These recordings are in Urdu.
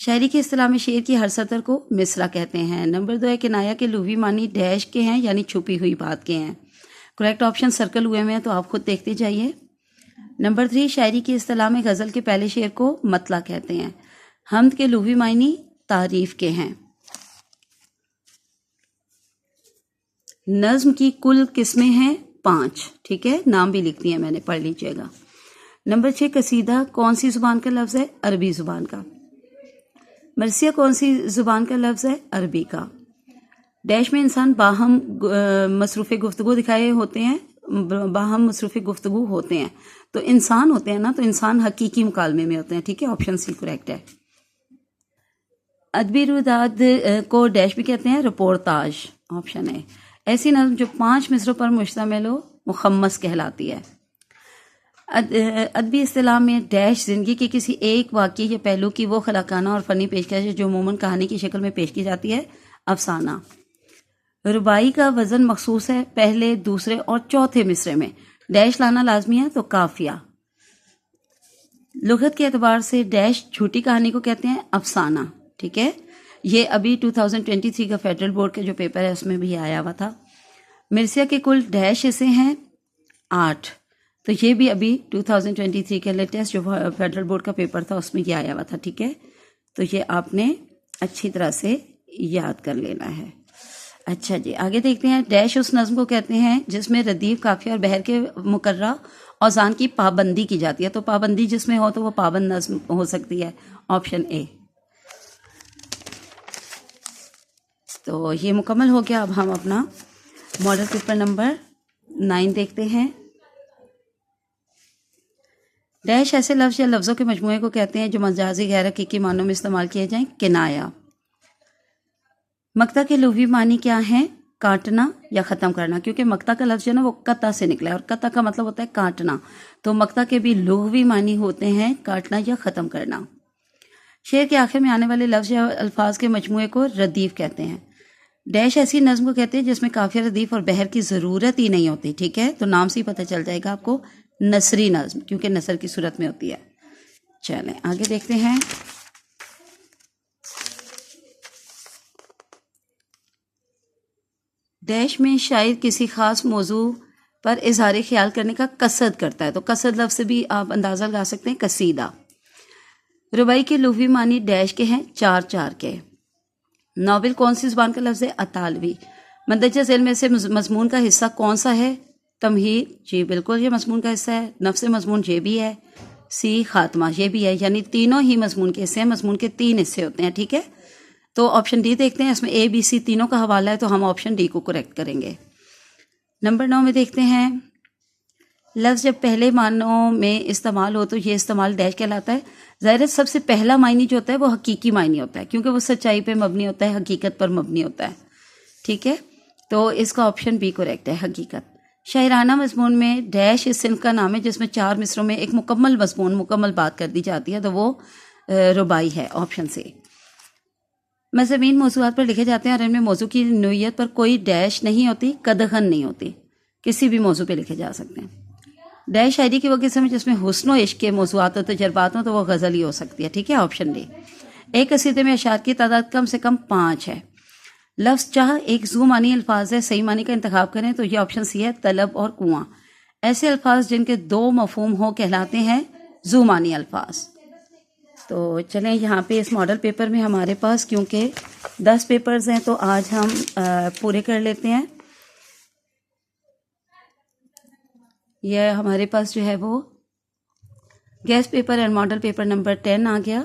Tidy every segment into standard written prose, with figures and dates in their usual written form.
شاعری کی اصطلاح میں شعر کی ہر سطر کو مصرع کہتے ہیں۔ نمبر 2 ہے کنایا کے لغوی معنی ڈیش کے ہیں یعنی چھپی ہوئی بات کے ہیں۔ کریکٹ آپشن سرکل ہوئے ہیں تو آپ خود دیکھتے جائیے۔ نمبر 3 شاعری کی اصطلاح میں غزل کے پہلے شعر کو مطلع کہتے ہیں۔ حمد کے لغوی معنی تعریف کے ہیں۔ نظم کی کل قسمیں ہیں 5، ٹھیک ہے، نام بھی لکھتی ہیں میں نے، پڑھ لیجیے گا۔ نمبر 6 قصیدہ کون سی زبان کا لفظ ہے؟ عربی زبان کا۔ مرثیہ کون سی زبان کا لفظ ہے؟ عربی کا۔ ڈیش میں انسان باہم مصروف گفتگو دکھائے ہوتے ہیں، باہم مصروف گفتگو ہوتے ہیں، تو انسان ہوتے ہیں نا، تو انسان حقیقی مکالمے میں ہوتے ہیں، ٹھیک ہے، آپشن سی کریکٹ ہے۔ ادبی رویداد کو ڈیش بھی کہتے ہیں رپورتاج، آپشن ہے۔ ایسی نظم جو 5 مصروں پر مشتمل ہو مخمس کہلاتی ہے۔ ادبی اصطلاح میں ڈیش زندگی کے کسی ایک واقعے یا پہلو کی وہ خلاقانہ اور فنی پیشکش ہے جو عموماً کہانی کی شکل میں پیش کی جاتی ہے، افسانہ۔ رباعی کا وزن مخصوص ہے پہلے، دوسرے اور چوتھے مصرے میں، ڈیش لانا لازمی ہے تو قافیہ۔ لغت کے اعتبار سے ڈیش جھوٹی کہانی کو کہتے ہیں افسانہ، ٹھیک ہے، یہ ابھی 2023 کا فیڈرل بورڈ کا جو پیپر ہے اس میں بھی آیا ہوا تھا۔ مرثیہ کے کل ڈیش حصے ہیں 8، تو یہ بھی ابھی 2023 کے لیٹسٹ جو فیڈرل بورڈ کا پیپر تھا اس میں یہ آیا ہوا تھا، ٹھیک ہے، تو یہ آپ نے اچھی طرح سے یاد کر لینا ہے۔ اچھا جی، آگے دیکھتے ہیں۔ ڈیش اس نظم کو کہتے ہیں جس میں ردیف، قافیہ اور بحر کے مقررہ اوزان کی پابندی کی جاتی ہے، تو پابندی جس میں ہو تو وہ پابند نظم ہو سکتی ہے، آپشن اے۔ تو یہ مکمل ہو گیا۔ اب ہم اپنا ماڈل پیپر نمبر 9 دیکھتے ہیں۔ ڈیش ایسے لفظ یا لفظوں کے مجموعے کو کہتے ہیں جو مجازی غیر حقیقی معنوں میں استعمال کیے جائیں، کنایا۔ مقطع کے لغوی معنی کیا ہیں؟ کاٹنا یا ختم کرنا، کیونکہ مقطع کا لفظ جو ہے نا وہ قطع سے نکلا ہے اور قطع کا مطلب ہوتا ہے کاٹنا، تو مقطع کے بھی لغوی معنی ہوتے ہیں کاٹنا یا ختم کرنا۔ شعر کے آخر میں آنے والے لفظ یا الفاظ کے مجموعے کو ردیف کہتے ہیں۔ ڈیش ایسی نظم کو کہتے ہیں جس میں قافیہ، ردیف اور بحر کی ضرورت ہی نہیں ہوتی، ٹھیک ہے، تو نام سے ہی پتہ چل جائے گا آپ کو، نثری نظم، کیونکہ نثر کی صورت میں ہوتی ہے۔ چلیں آگے دیکھتے ہیں۔ ڈیش میں شاعر کسی خاص موضوع پر اظہار خیال کرنے کا قصد کرتا ہے، تو قصد لفظ سے بھی آپ اندازہ لگا سکتے ہیں، قصیدہ۔ رباعی کے لغوی معنی ڈیش کے ہیں 4 کے۔ ناول کون سی زبان کا لفظ ہے؟ اطالوی۔ مندرجہ ذیل میں سے مضمون کا حصہ کون سا ہے؟ تمہید، جی بالکل یہ مضمون کا حصہ ہے۔ نفس مضمون یہ بھی ہے۔ سی خاتمہ یہ بھی ہے، یعنی تینوں ہی مضمون کے حصے ہیں، مضمون کے 3 حصے ہوتے ہیں، ٹھیک ہے۔ تو آپشن ڈی دیکھتے ہیں، اس میں اے بی سی تینوں کا حوالہ ہے، تو ہم آپشن ڈی کو کریکٹ کریں گے۔ نمبر 9 میں دیکھتے ہیں۔ لفظ جب پہلے معنوں میں استعمال ہو تو یہ استعمال ڈیش کہلاتا ہے۔ ظاہر ہے سب سے پہلا معنی جو ہوتا ہے وہ حقیقی معنی ہوتا ہے، کیونکہ وہ سچائی پہ مبنی ہوتا ہے، حقیقت پر مبنی ہوتا ہے، ٹھیک ہے، تو اس کا آپشن بی کریکٹ ہے، حقیقت۔ شاعرانہ مضمون میں ڈیش اس صنف کا نام ہے جس میں 4 مصروں میں ایک مکمل مضمون، مکمل بات کر دی جاتی ہے، تو وہ رباعی ہے، آپشن سے۔ مضامین موضوعات پر لکھے جاتے ہیں اور ان میں موضوع کی نوعیت پر کوئی ڈیش نہیں ہوتی، قدغن نہیں ہوتی، کسی بھی موضوع پہ لکھے جا سکتے ہیں۔ ڈیش شاعری کی وہ قسم ہے جس میں حسن و عشق کے موضوعات و تجربات ہوں، تو وہ غزل ہی ہو سکتی ہے، ٹھیک ہے، آپشن ڈی۔ ایک قصیدے میں اشعار کی تعداد کم سے کم 5 ہے۔ لفظ چاہ ایک ذو معنی الفاظ ہے، صحیح معنی کا انتخاب کریں تو یہ آپشن سی ہے، طلب اور کنواں۔ ایسے الفاظ جن کے 2 مفہوم ہو کہلاتے ہیں ذو معنی الفاظ۔ تو چلیں یہاں پہ اس ماڈل پیپر میں ہمارے پاس کیونکہ 10 پیپرز ہیں تو آج ہم پورے کر لیتے ہیں۔ یہ ہمارے پاس جو ہے وہ guess paper and model paper number 10 آ گیا۔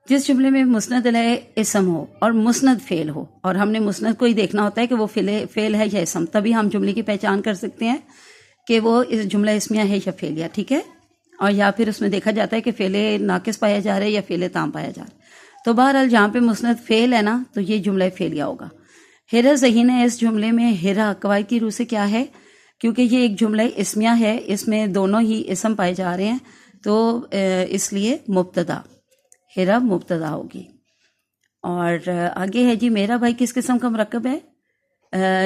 جس جملے میں مسند علیہ اسم ہو اور مسند فعل ہو، اور ہم نے مسند کو ہی دیکھنا ہوتا ہے کہ وہ فعل ہے یا اسم، تبھی ہم جملے کی پہچان کر سکتے ہیں کہ وہ جملہ اسمیہ ہے یا فعلیہ، ٹھیک ہے، اور یا پھر اس میں دیکھا جاتا ہے کہ فعل ناقص پایا جا رہا ہے یا فعل تام پایا جا رہا ہے۔ تو بہرحال جہاں پہ مسند فعل ہے نا تو یہ جملہ فعلیہ ہوگا۔ ہرا ذہین ہے، اس جملے میں ہرا قواعد کی روح سے کیا ہے؟ کیونکہ یہ ایک جملہ اسمیہ ہے، اس میں دونوں ہی اسم پائے جا رہے ہیں، تو اس لیے مبتدا، ہرا مبتدا ہوگی۔ اور آگے ہے جی میرا بھائی کس قسم کا مرکب ہے؟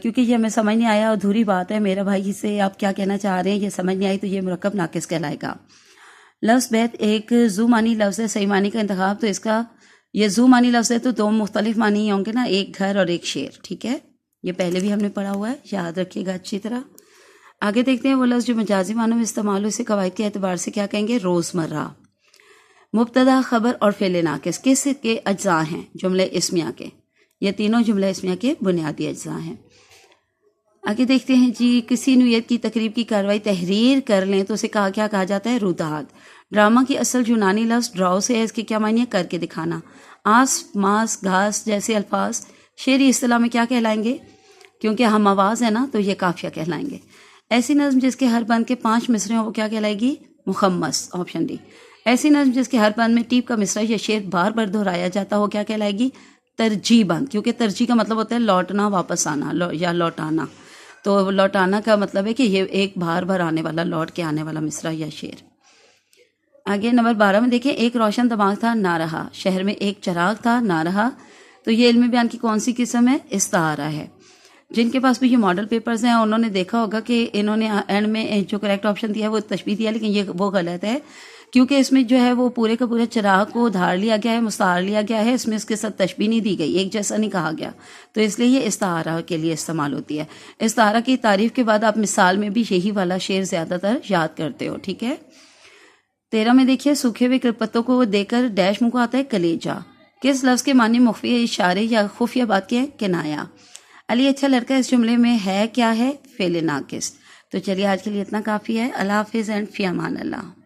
کیونکہ یہ ہمیں سمجھ نہیں آیا، ادھوری بات ہے، میرا بھائی سے آپ کیا کہنا چاہ رہے ہیں یہ سمجھ نہیں آئی، تو یہ مرکب ناقص کہلائے گا۔ لفظ بیت ایک ذو معنی لفظ ہے، صحیح معنی کا انتخاب، تو اس کا یہ زو معنی لفظ ہے تو دو مختلف معنی ہوں گے نا، ایک گھر اور ایک شیر، ٹھیک ہے، یہ پہلے بھی ہم نے پڑھا ہوا ہے، یاد رکھیے گا اچھی طرح۔ آگے دیکھتے ہیں وہ لفظ جو مجازی معنوں میں استعمال ہو، اسے قواعد کے اعتبار سے کیا کہیں گے؟ روزمرہ۔ مبتدا، خبر اور فعل ناقص کس کے اجزاء ہیں؟ جملہ اسمیہ کے، یہ تینوں جملہ اسمیہ کے بنیادی اجزاء ہیں۔ آگے دیکھتے ہیں جی، کسی نوعیت کی تقریب کی کاروائی تحریر کر لیں تو اسے کیا کہا جاتا ہے؟ روداد۔ ڈرامہ کی اصل یونانی لفظ ڈراؤ سے ہے، اس کے کیا معنی ہے؟ کر کے دکھانا۔ آس، ماس، گھاس جیسے الفاظ شعری اصطلاح میں کیا کہلائیں گے؟ کیونکہ ہم آواز ہے نا تو یہ قافیہ کہلائیں گے۔ ایسی نظم جس کے ہر بند کے 5 مصرے ہوں وہ کیا کہلائے گی؟ مخمس، آپشن ڈی۔ ایسی نظم جس کے ہر بند میں ٹیپ کا مصرع یا شعر بار بار دہرایا جاتا ہو کیا کہلائے گی؟ ترجیح بند، کیونکہ ترجیح کا مطلب ہوتا ہے لوٹنا، واپس آنا یا لوٹانا، تو لوٹانا کا مطلب ہے کہ یہ ایک بار بار آنے والا، لوٹ کے آنے والا مصرع یا شعر۔ آگے نمبر 12 میں دیکھیں، ایک روشن دماغ تھا نہ رہا، شہر میں ایک چراغ تھا نہ رہا، تو یہ علم بیان کی کون سی قسم ہے؟ استعارہ ہے۔ جن کے پاس بھی یہ ماڈل پیپرز ہیں انہوں نے دیکھا ہوگا کہ انہوں نے اینڈ میں جو کریکٹ آپشن دیا ہے وہ تشبیہ دیا، لیکن یہ وہ غلط ہے، کیونکہ اس میں جو ہے وہ پورے کا پورے چراغ کو ادھار لیا گیا ہے، مستعار لیا گیا ہے، اس میں اس کے ساتھ تشبیہ نہیں دی گئی، ایک جیسا نہیں کہا گیا، تو اس لیے یہ استعارہ کے لیے استعمال ہوتی ہے۔ استعارہ کی تعریف کے بعد آپ مثال میں بھی یہی والا شعر زیادہ تر یاد کرتے ہو، ٹھیک ہے۔ 13 میں دیکھیے، سوکھے ہوئے پتوں کو دے کر ڈیش منہ کو آتا ہے کلیجہ، کس لفظ کے معنی مخفی اشارے یا خفیہ بات کے ہیں؟ کنایا۔ علی اچھا لڑکا اس جملے میں ہے کیا ہے؟ فعل ناقص۔ تو چلیے آج کے لیے اتنا کافی ہے۔ اللہ حافظ اینڈ فی امان اللہ۔